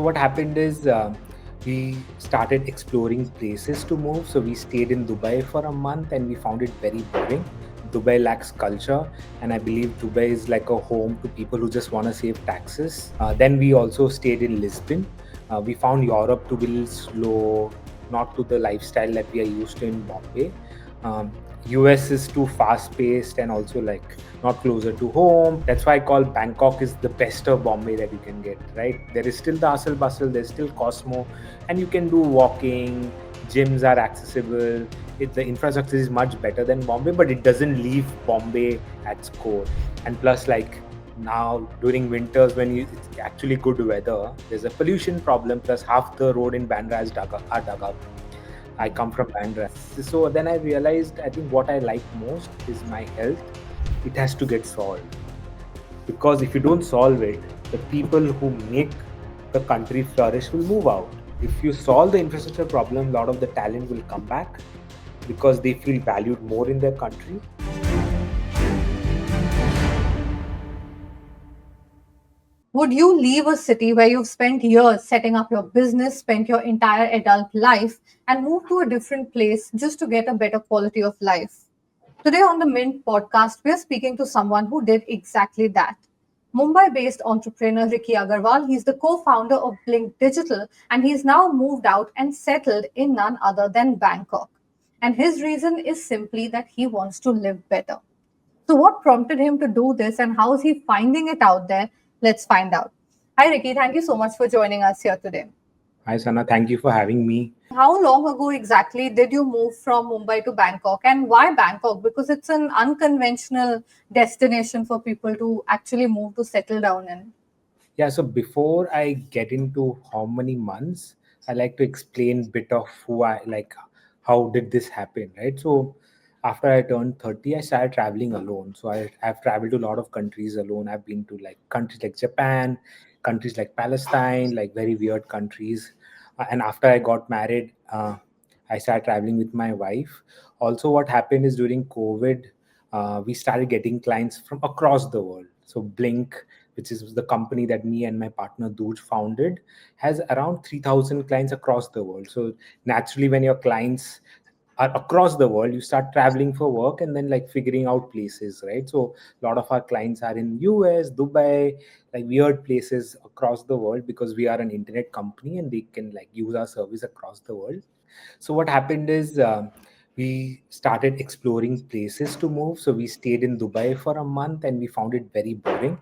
So what happened is we started exploring places to move. So we stayed in Dubai for a month and we found it very boring. Dubai lacks culture, and I believe Dubai is like a home to people who just want to save taxes. Then we also stayed in Lisbon. We found Europe to be a little slow, not to the lifestyle that we are used to in Bombay. Um, US is too fast paced and also like not closer to home. That's why I call Bangkok is the best of Bombay that you can get, right? There is still the hustle bustle, there's still Cosmo, and you can do walking, gyms are accessible. The infrastructure is much better than Bombay, but it doesn't leave Bombay at its core. And plus, like now during winters when it's actually good weather, there's a pollution problem, plus half the road in Bandra are dug up. I come from Bandra. So then I realized I think what I like most is my health. It has to get solved. Because if you don't solve it, the people who make the country flourish will move out. If you solve the infrastructure problem, a lot of the talent will come back because they feel valued more in their country. Would you leave a city where you've spent years setting up your business, spent your entire adult life, and move to a different place just to get a better quality of life? Today on the Mint podcast, we are speaking to someone who did exactly that. Mumbai based entrepreneur Rikki Agarwal, he's the co founder of Blink Digital, and he's now moved out and settled in none other than Bangkok. And his reason is simply that he wants to live better. So, what prompted him to do this and how is he finding it out there? Let's find out. Hi, Ricky. Thank you so much for joining us here today. Hi, Sana. Thank you for having me. How long ago exactly did you move from Mumbai to Bangkok and why Bangkok? Because it's an unconventional destination for people to actually move to settle down in. Yeah, so before I get into how many months, I like to explain bit of who I like, how did this happen, right? So after I turned 30, I started traveling alone. So I've traveled to a lot of countries alone. I've been to like countries like Japan, countries like Palestine, like very weird countries. And after I got married, I started traveling with my wife. Also, what happened is during COVID, we started getting clients from across the world. So Blink, which is the company that me and my partner Dooj founded, has around 3,000 clients across the world. So naturally, when your clients are across the world, you start traveling for work and then like figuring out places, right? So a lot of our clients are in US, Dubai, like weird places across the world because we are an internet company and they can like use our service across the world. So what happened is we started exploring places to move. So we stayed in Dubai for a month and we found it very boring.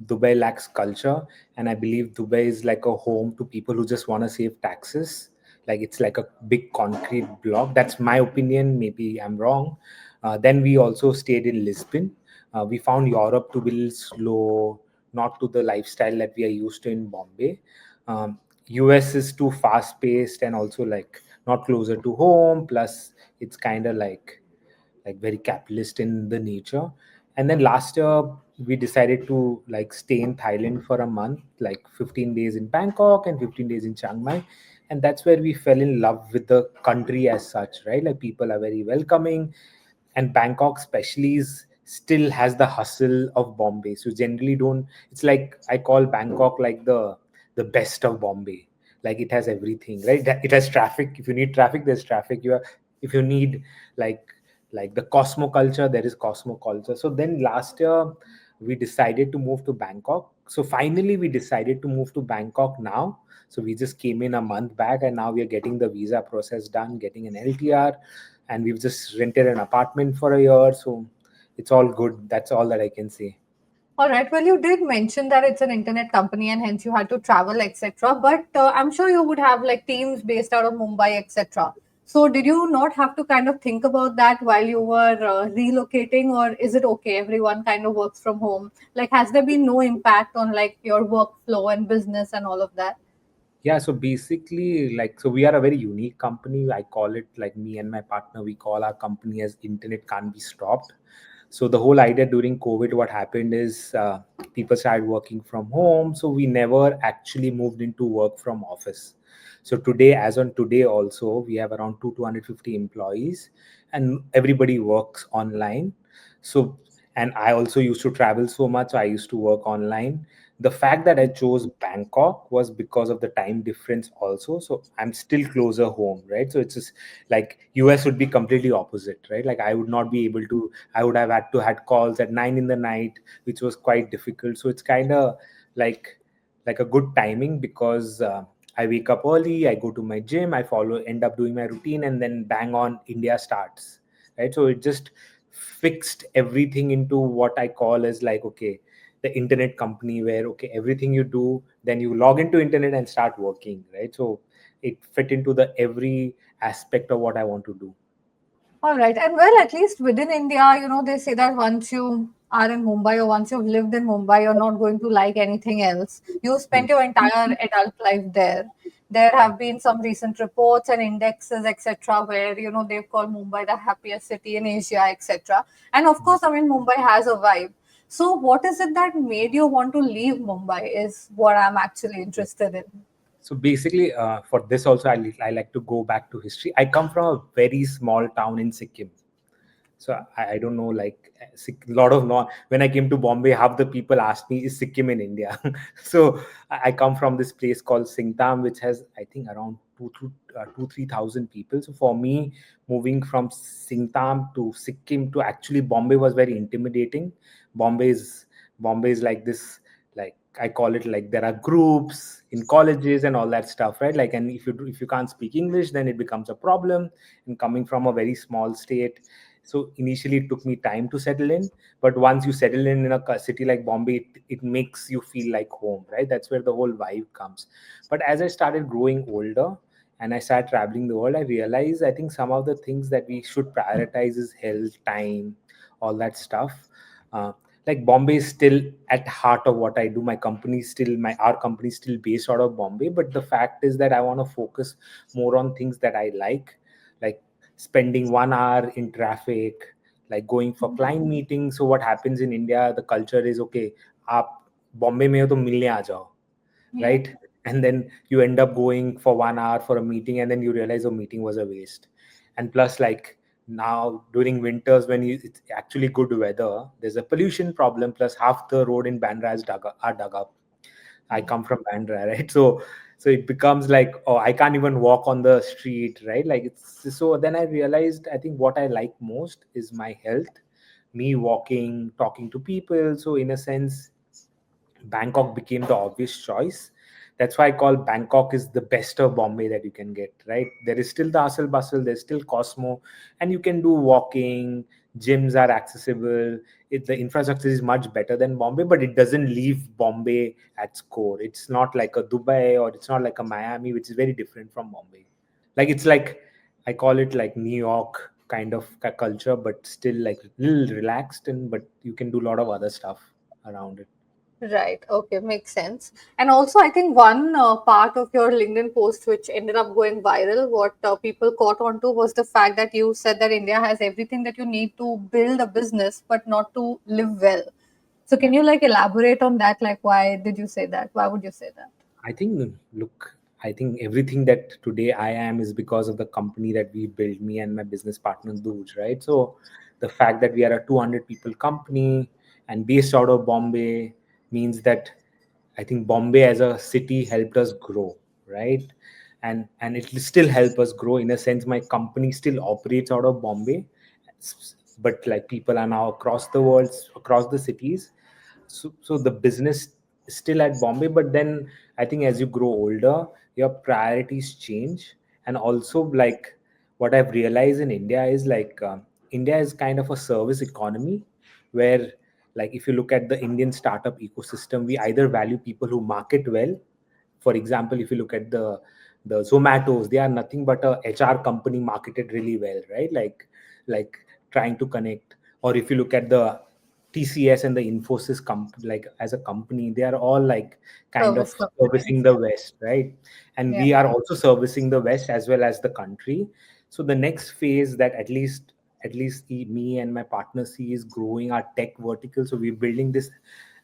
Dubai lacks culture, and I believe Dubai is like a home to people who just want to save taxes. Like it's like a big concrete block. That's my opinion. Maybe I'm wrong. Then we also stayed in Lisbon. We found Europe to be a little slow, not to the lifestyle that we are used to in Bombay. US is too fast paced and also like not closer to home. Plus, it's kind of like very capitalist in the nature. And then last year we decided to like stay in Thailand for a month, like 15 days in Bangkok and 15 days in Chiang Mai. And that's where we fell in love with the country as such, right? Like people are very welcoming, and Bangkok especially is still has the hustle of Bombay. So generally don't, it's like I call Bangkok like the best of Bombay. Like it has everything, right? It has traffic. If you need traffic, there's traffic. If you need like like the Cosmo culture, there is Cosmo culture. So then last year we decided to move to Bangkok. So finally we decided to move to Bangkok now. So we just came in a month back and now we are getting the visa process done, getting an LTR, and we've just rented an apartment for a year. So it's all good. That's all that I can say. All right. Well, you did mention that it's an internet company and hence you had to travel, etc. But I'm sure you would have like teams based out of Mumbai, etc. So, did you not have to kind of think about that while you were relocating, or is it okay? Everyone kind of works from home. Like, has there been no impact on like your workflow and business and all of that? Yeah, so basically, like, so we are a very unique company. I call it like me and my partner, we call our company as Internet Can't Be Stopped. So the whole idea during COVID, what happened is people started working from home. So we never actually moved into work from office. So today, as on today, also, we have around 250 employees and everybody works online. So, and I also used to travel so much. I used to work online. The fact that I chose Bangkok was because of the time difference also. So I'm still closer home, right? So it's just like US would be completely opposite, right? Like I would not be able to, I would have had to had calls at 9 in the night, which was quite difficult. So it's kind of like like a good timing because I wake up early, I go to my gym, I follow, end up doing my routine, and then bang on India starts, right? So it just fixed everything into what I call as like, okay, the internet company where, okay, everything you do, then you log into internet and start working, right? So it fit into the every aspect of what I want to do. All right. And well, at least within India, they say that once you are in Mumbai or once you've lived in Mumbai, you're not going to like anything else. You spent your entire adult life there. There have been some recent reports and indexes, etc., where they've called Mumbai the happiest city in Asia, etc. And of course, I mean Mumbai has a vibe. So, what is it that made you want to leave Mumbai? Is what I'm actually interested in. So basically, for this also, I like to go back to history. I come from a very small town in Sikkim. So I don't know, like a lot of no. When I came to Bombay, half the people asked me, "Is Sikkim in India?" So I come from this place called Singtam, which has I think around 2-3 thousand people. So for me, moving from Singtam to Sikkim to actually Bombay was very intimidating. Bombay is Bombay is like this, like I call it like there are groups in colleges and all that stuff, right? Like, and if you can't speak English, then it becomes a problem. And coming from a very small state, so initially it took me time to settle in, but once you settle in a city like Bombay, it makes you feel like home, right? That's where the whole vibe comes. But as I started growing older and I started traveling the world, I realized I think some of the things that we should prioritize is health, time, all that stuff. uh, like Bombay is still at heart of what I do. My company is still my our company is still based out of Bombay, but the fact is that I want to focus more on things that I like spending 1 hour in traffic, like going for client meetings. So what happens in India, the culture is okay, आप बॉम्बे में हो तो मिलने आ जाओ, Yeah. right? And then you end up going for 1 hour for a meeting, and then you realize the meeting was a waste. And plus, like now during winters when it's actually good weather, there's a pollution problem. Plus, half the road in Bandra is dug up. I come from Bandra, right? So it becomes like, oh, I can't even walk on the street, right? Like it's so. Then I realized I think what I like most is my health, me walking, talking to people. So in a sense, Bangkok became the obvious choice. That's why I call Bangkok is the best of Bombay that you can get, right? There is still the hustle bustle, there's still Cosmo, and you can do walking, gyms are accessible. The infrastructure is much better than Bombay, but it doesn't leave Bombay at its core. It's not like a Dubai or it's not like a Miami, which is very different from Bombay. Like it's like, I call it like New York kind of culture, but still like little relaxed, and but you can do a lot of other stuff around it. Right. Okay. Makes sense. And also, I think one part of your LinkedIn post, which ended up going viral, what people caught on to was the fact that you said that India has everything that you need to build a business, but not to live well. So, can you like elaborate on that? Like, why did you say that? Why would you say that? I think, look, I think everything that today I am is because of the company that we built, me and my business partner, Dooj, right? So the fact that we are a 200 people company and based out of Bombay means that I think Bombay as a city helped us grow, right? And it will still help us grow in a sense. My company still operates out of Bombay, but like people are now across the world, across the cities. So the business is still at Bombay, but then I think as you grow older, your priorities change. And also, like what I've realized in India is like India is kind of a service economy where, like, if you look at the Indian startup ecosystem, we either value people who market well. For example, if you look at the Zomatos, they are nothing but a HR company marketed really well, right? Like trying to connect. Or if you look at the TCS and the Infosys like as a company, they are all like kind of Service companies. servicing the West, right? And Yeah. we are also servicing the West as well as the country. So the next phase that at least me and my partner see is growing our tech vertical. So we're building this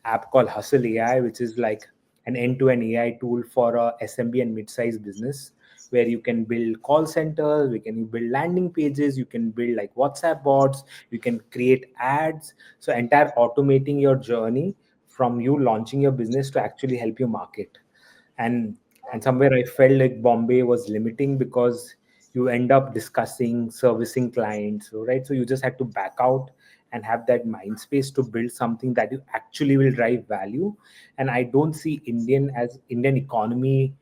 app called Hustle AI, which is like an end-to-end AI tool for a SMB and mid-sized business, where you can build call centers, we can build landing pages, you can build like WhatsApp bots, you can create ads. So entire automating your journey from you launching your business to actually help you market. And and somewhere I felt like Bombay was limiting because you end up discussing servicing clients, so, right? So you just had to back out and have that mind space to build something that you actually will drive value. And I don't see Indian economy,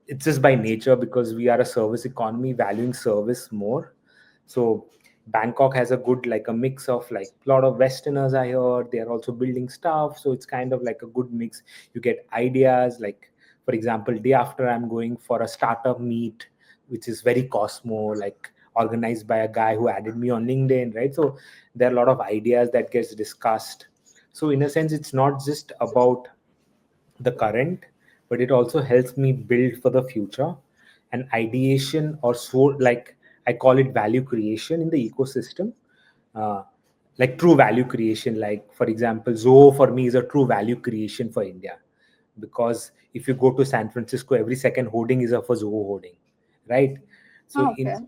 it's just by nature, because we are a service economy, valuing service more. So Bangkok has a good, like a mix of, like, a lot of Westerners I heard. They are also building stuff. So it's kind of like a good mix. You get ideas, like, for example, day after I'm going for a startup meet, which is very Cosmo, like organized by a guy who added me on LinkedIn, right? So there are a lot of ideas that gets discussed. So in a sense, it's not just about the current, but it also helps me build for the future. And ideation, or so, like, I call it value creation in the ecosystem. uh, like true value creation, like, for example, Zoho for me is a true value creation for India, because if you go to San Francisco, every second hoarding is a for Zoho hoarding, right? So in Okay.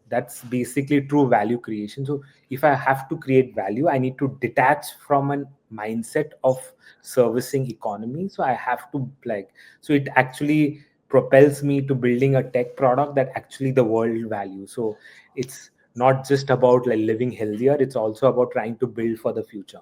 that's basically true value creation. So if I have to create value, I need to detach from a mindset of servicing economy. So I have to, like, so it actually propels me to building a tech product that actually the world values. So it's not just about like living healthier, it's also about trying to build for the future.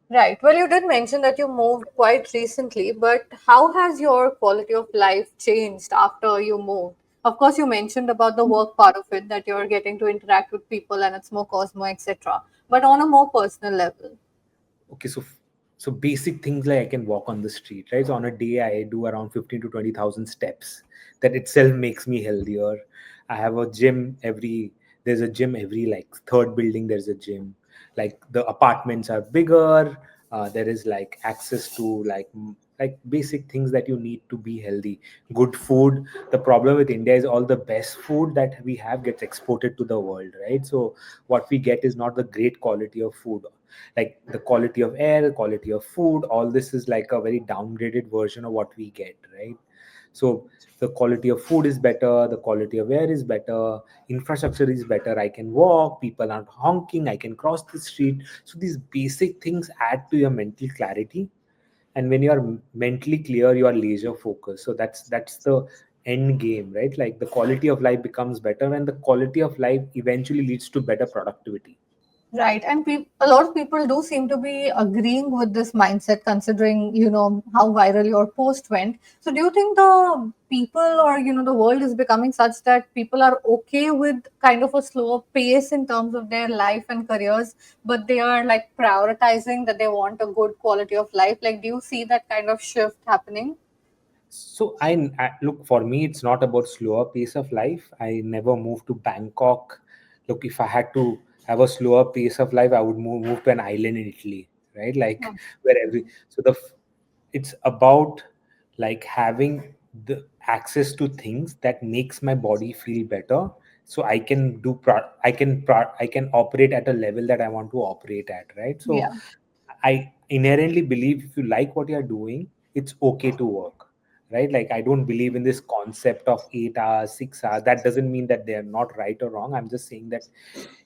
Right. Well, you did mention that you moved quite recently, but how has your quality of life changed after you moved? Of course, you mentioned about the work part of it, that you're getting to interact with people and it's more Cosmo, etc. But on a more personal level. Okay, so basic things like I can walk on the street, right? So on a day I do around 15 to 20,000 steps. That itself makes me healthier. I have a gym every There's a gym every, like, third building, there's a gym. Like, the apartments are bigger. There is, like, access to, like basic things that you need to be healthy. Good food. The problem with India is all the best food that we have gets exported to the world, right? So what we get is not the great quality of food. Like, the quality of air, the quality of food, all this is like a very downgraded version of what we get, right? So the quality of food is better, the quality of air is better, infrastructure is better, I can walk, people aren't honking, I can cross the street. So these basic things add to your mental clarity. And when you are mentally clear, you are laser focused. So that's the end game, right? Like, the quality of life becomes better, and the quality of life eventually leads to better productivity. Right. And a lot of people do seem to be agreeing with this mindset, considering, how viral your post went. So, do you think the people, or, the world is becoming such that people are okay with kind of a slower pace in terms of their life and careers, but they are like prioritizing that they want a good quality of life? Like, do you see that kind of shift happening? So I look, for me, it's not about slower pace of life. I never moved to Bangkok. Look, if I had to have a slower pace of life, I would move to an island in Italy, right? Like, where every so it's about, like, having the access to things that makes my body feel better, so I can I can operate at a level that I want to operate at, right? So Yeah. I inherently believe if you like what you're doing, it's okay to work, right? Like, I don't believe in this concept of 8 hours, 6 hours. That doesn't mean that they're not right or wrong. I'm just saying that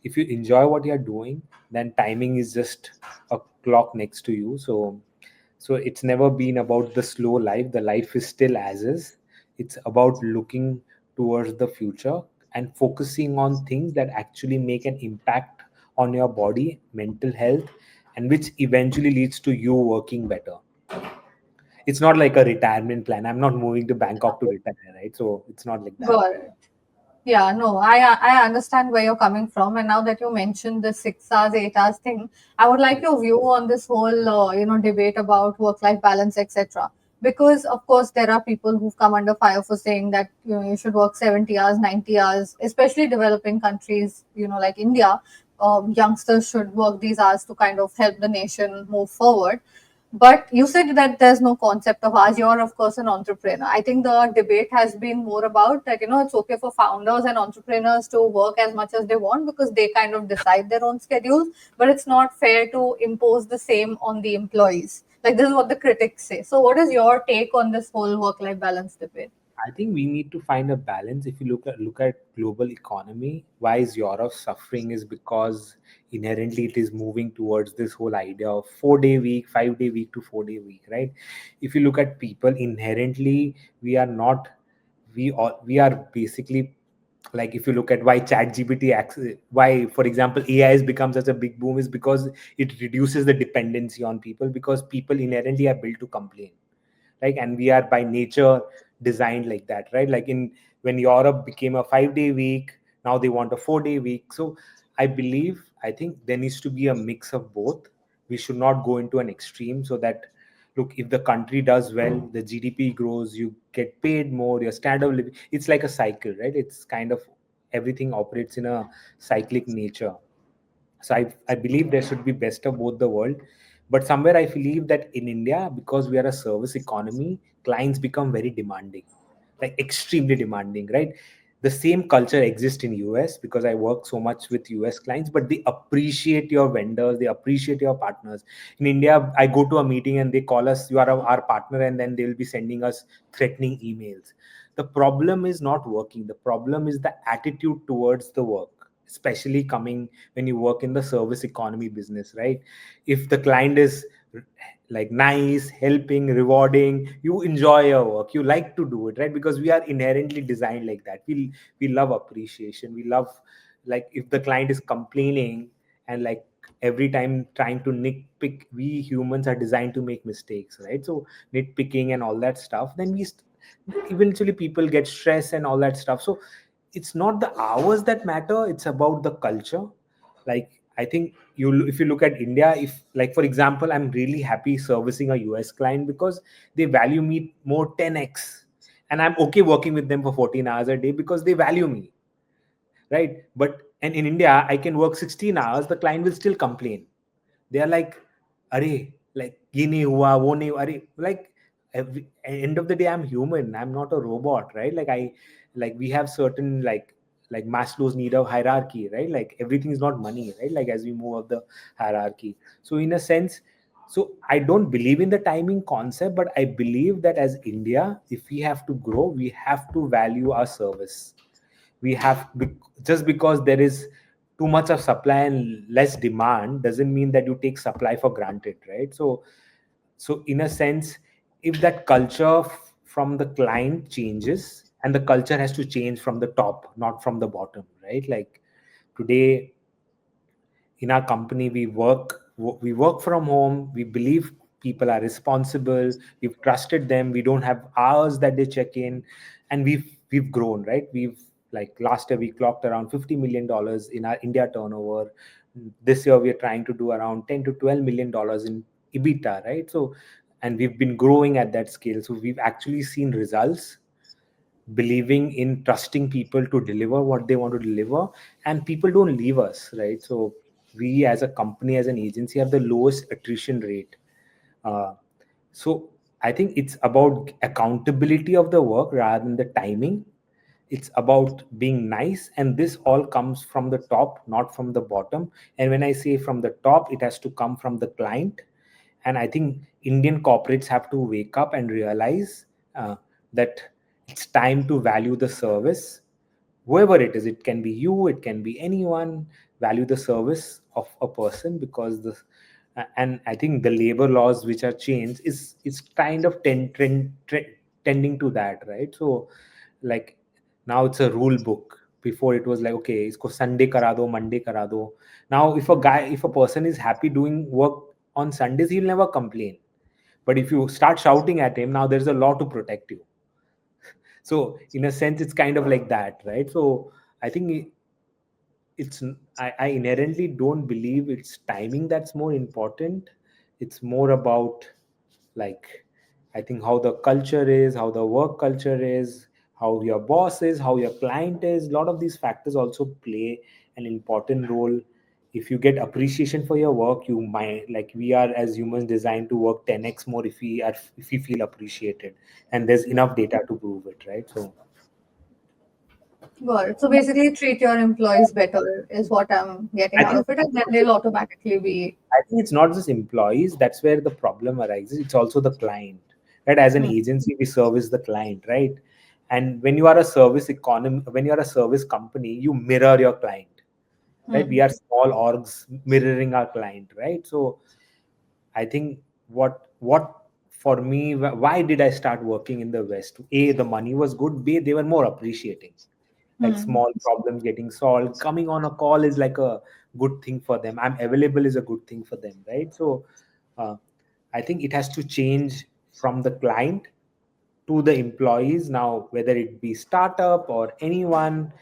if you enjoy what you're doing, then timing is just a clock next to you. So it's never been about the slow life. The life is still as is. It's about looking towards the future and focusing on things that actually make an impact on your body, mental health, and which eventually leads to you working better. It's not like a retirement plan. I'm not moving to Bangkok to retire, right? So it's not like that. Got it. Yeah, no, I understand where you're coming from, and now that you mentioned the 6 hours, 8 hours thing, I would like your view on this whole debate about work-life balance, etc. Because of course there are people who've come under fire for saying that you should work 70 hours, 90 hours, especially developing countries, like India. Youngsters should work these hours to kind of help the nation move forward. But you said that there's no concept of ours. You're, of course, an entrepreneur. I think the debate has been more about that, it's okay for founders and entrepreneurs to work as much as they want because they kind of decide their own schedules. But it's not fair to impose the same on the employees. Like, this is what the critics say. So, what is your take on this whole work life balance debate? I think we need to find a balance. If you look at global economy, why is Europe suffering is because inherently it is moving towards this whole idea of 4 day week, 5 day week to 4 day week, right? If you look at people inherently, we are not we are basically, like, if you look at why ChatGPT why, for example, AI has become such a big boom, is because it reduces the dependency on people, because people inherently are built to complain, like, and we are by nature designed like that, right? Like, in when Europe became a 5 day week, now they want a 4 day week. So I think there needs to be a mix of both. We should not go into an extreme, so that, look, if the country does well, the GDP grows, you get paid more, your standard of living, it's like a cycle, right? It's kind of, everything operates in a cyclic nature. So I believe there should be best of both the world. But somewhere I believe that in India, because we are a service economy, clients become very demanding, like extremely demanding, right? The same culture exists in US, because I work so much with US clients, but they appreciate your vendors, they appreciate your partners. In India, I go to a meeting and they call us, you are our partner, and then they will be sending us threatening emails. The problem is not working. The problem is the attitude towards the work, especially coming when you work in the service economy business, right? If the client is like nice, helping, rewarding, you enjoy your work, you like to do it, right? Because we are inherently designed like that. We love appreciation. We love, like, if the client is complaining and, like, every time trying to nitpick, we humans are designed to make mistakes, right? So nitpicking and all that stuff, then eventually people get stressed and all that stuff. So it's not the hours that matter, it's about the culture. Like, I think, if you look at India, if, like, for example, I'm really happy servicing a US client because they value me more 10x, and I'm okay working with them for 14 hours a day because they value me, right? But, and in India, I can work 16 hours, the client will still complain. They are like, "Are, like, ye nahi hua, wo nahi, are," like, end of the day, I'm human, I'm not a robot, right? Like, we have certain, like Maslow's need of hierarchy, right? Like, everything is not money, right? Like, as we move up the hierarchy, so in a sense, so I don't believe in the timing concept, but I believe that as India, if we have to grow, we have to value our service. We have, just because there is too much of supply and less demand doesn't mean that you take supply for granted, right? So in a sense, if that culture from the client changes, and the culture has to change from the top, not from the bottom, right? Like, today in our company, we work from home, we believe people are responsible, we've trusted them, we don't have hours that they check in, and we've grown, right? We've, like, last year we clocked around $50 million in our India turnover. This year we are trying to do around 10 to 12 million dollars in EBITDA, right? So, and we've been growing at that scale, so we've actually seen results, believing in trusting people to deliver what they want to deliver, and people don't leave us, right? So we, as a company, as an agency, have the lowest attrition rate. uh, so I think it's about accountability of the work rather than the timing. It's about being nice, and this all comes from the top, not from the bottom. And when I say from the top, it has to come from the client. And I think Indian corporates have to wake up and realize that it's time to value the service, whoever it is. It can be you, it can be anyone. Value the service of a person, because and I think the labor laws which are changed is kind of tending to that, right? So, like, now it's a rule book. Before it was like, okay, isko Sunday kara do, Monday kara do. Now, if a person is happy doing work on Sundays, he'll never complain. But if you start shouting at him, now there's a law to protect you. So in a sense, it's kind of like that, right? So I think it's I inherently don't believe it's timing that's more important. It's more about, like, I think how the culture is, how the work culture is, how your boss is, how your client is. A lot of these factors also play an important role. If you get appreciation for your work, you might, like, we are as humans designed to work 10x more if we feel appreciated, and there's enough data to prove it, right? So Got it. So basically, treat your employees better is what I'm getting I out think of it, and then they'll automatically be. I think it's not just employees. That's where the problem arises. It's also the client, right? As an Hmm. agency, we service the client, right? And when you are a service economy, when you are a service company, you mirror your client, right? We Hmm. are small orgs mirroring our client, right? So I think what for me, why did I start working in the West? A, the money was good. B, they were more appreciating. Like Hmm. small problems getting solved, coming on a call is like a good thing for them. I'm available is a good thing for them, right? So uh, I think it has to change from the client to the employees now, whether it be startup or anyone.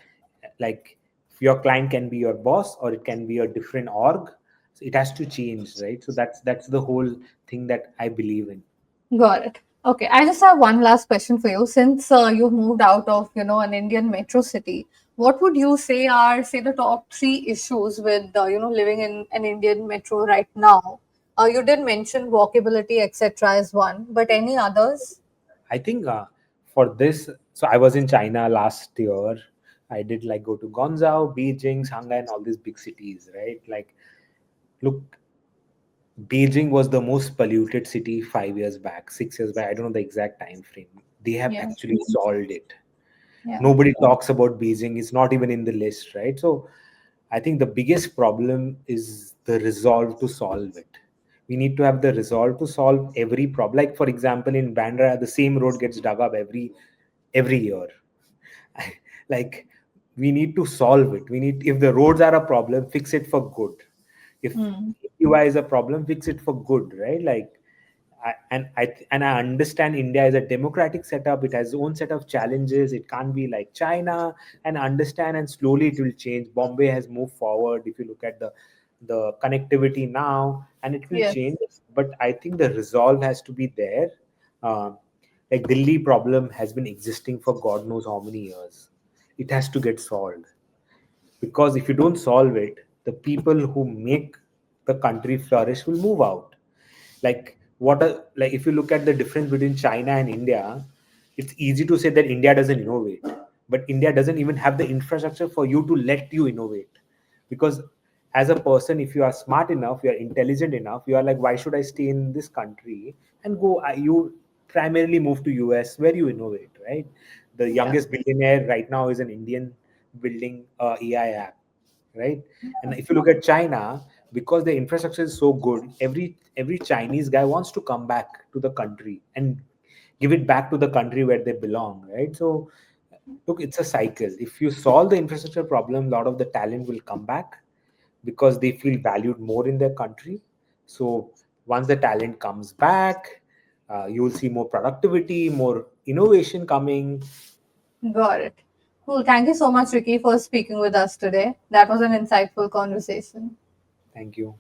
Like your client can be your boss or it can be a different org. So it has to change, right? So that's the whole thing that I believe in. Got it. Okay, I just have one last question for you. Since you've moved out of, an Indian metro city, what would you say are, say, the top three issues with, living in an Indian metro right now? You did mention walkability, etc., as one, but any others? I think for this, so I was in China last year. I did like go to Guangzhou, Beijing, Shanghai, and all these big cities, right? Like, look, Beijing was the most polluted city 5 years back, 6 years back. I don't know the exact time frame. They have Yeah, actually solved it. yeah, Nobody talks about Beijing. It's not even in the list, right? So I think the biggest problem is the resolve to solve it. We need to have the resolve to solve every problem. Like for example, in Bandra, the same road gets dug up every year. Like we need to solve it. We need, if the roads are a problem, fix it for good. If hmm. UI is a problem, fix it for good, right? Like I understand India is a democratic setup. It has its own set of challenges. It can't be like China, and understand, and slowly it will change. Bombay has moved forward. If you look at the connectivity now, and it will Yes, change. But I think the resolve has to be there. Um, like Delhi problem has been existing for God knows how many years. It has to get solved, because if you don't solve it, the people who make the country flourish will move out. Like like if you look at the difference between China and India, it's easy to say that India doesn't innovate, but India doesn't even have the infrastructure for you to let you innovate. Because as a person, if you are smart enough, you are intelligent enough, you are like, why should I stay in this country and go, you primarily move to US where you innovate, right? The yeah, youngest billionaire right now is an Indian building a AI app, right? And if you look at China, because the infrastructure is so good, every Chinese guy wants to come back to the country and give it back to the country where they belong, right? So look, it's a cycle. If you solve the infrastructure problem, a lot of the talent will come back because they feel valued more in their country. So once the talent comes back, you will see more productivity, more innovation coming. got it. Cool. Thank you so much, Ricky, for speaking with us today. That was an insightful conversation. Thank you.